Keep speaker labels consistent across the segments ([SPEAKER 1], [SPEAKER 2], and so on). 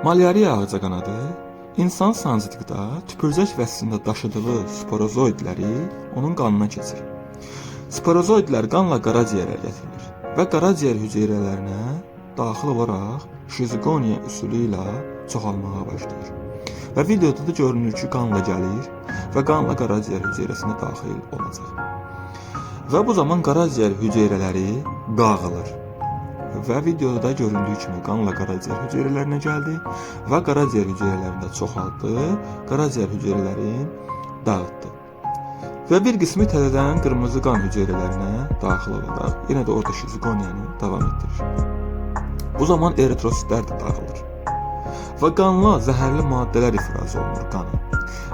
[SPEAKER 1] Malyariya ağcaqanadı insan sanzitikdə tüpürcək vəzsində daşıdığı sporozoidləri onun qanına keçir. Sporozoidlər qanla qaraciyərə gətirilir və qaraciyər hüceyrələrinə daxil olaraq şizogoniya üsulu ilə çoxalmağa başlayır. Və videoda da görünür ki, qanla gəlir və qanla qaraciyər hüceyrəsinə daxil olacaq. Və bu zaman qaraciyər hüceyrələri dağılır. Və videoda göründüyü kimi qanla qaraciyər hüceyrələrinə gəldi və qaraciyər hüceyrələrində çoxaldı, qaraciyər hüceyrələrini dağıtdı. Və bir qismi təzədən qırmızı qan hüceyrələrinə daxil olaraq yenə də orada şizogoniyanı davam etdirir. Bu zaman eritrositlər də dağılır və qanla zəhərli maddələr ifraz olunur qana.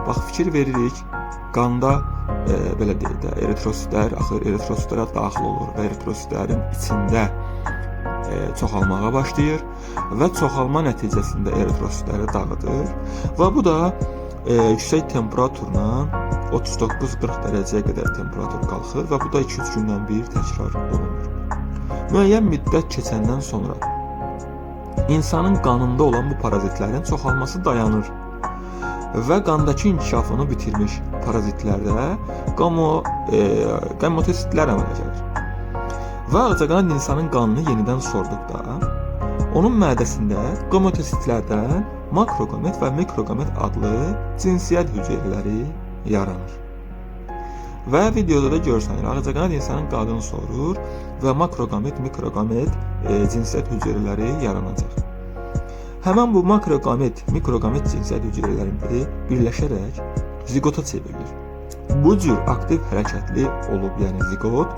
[SPEAKER 1] Bax, fikir veririk, qanda belə deyək də, eritrositlər axır, eritrositlərə daxil olur və eritrositlərin içində çoxalmağa başlayır və çoxalma nəticəsində eritrositləri dağıdır və bu da yüksək temperaturla 39-40 dərəcəyə qədər temperatur qalxır və bu da 2-3 gündən bir təkrar olunur. Müəyyən müddət keçəndən sonra insanın qanında olan bu parazitlərin çoxalması dayanır və qandakı inkişafını bitirmiş parazitlərdə gamotositlər əmələ gəlir. Və ağcaqanad insanın qanını yenidən sorduqda, onun mədəsində gamotositlərdən makrogamet və mikrogamet adlı cinsiyyət hüceyrələri yaranır. Və videoda da görsənir, ağcaqanad insanın qanını sorur və makrogamet, mikrogamet cinsiyyət hüceyrələri yaranacaq. Həmən bu makrogamet, mikrogamet cinsiyyət hüceyrələrində birləşərək zigota çevrilir. Bu cür aktiv hərəkətli olub, yəni zigot,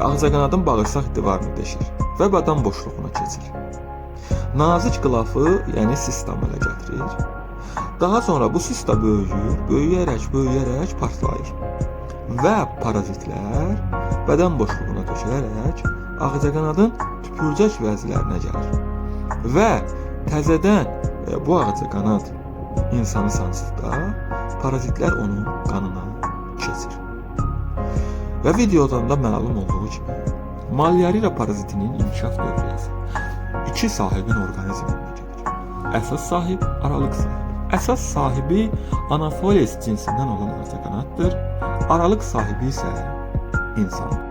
[SPEAKER 1] ağcaqanadın bağırsaq divarını deşir və bədən boşluğuna keçir. Nazik qılafı, yəni sista əmələ gətirir. Daha sonra bu sista böyüyür, böyüyərək partlayır və parazitlər bədən boşluğuna tökülərək ağcaqanadın tüpürcək vəzlərinə gəlir və təzədən bu ağcaqanad insanı sancdıqda parazitlər onun qanına keçir. Və videodan da məlum olduğu kimi, malyariya parazitinin inkişaf dövrəsi iki sahibin orqanizmində gedir. Əsas sahib, aralıq sahib. Əsas sahibi Anopheles cinsindən olan ağcaqanaddır, aralıq sahibi isə insandır.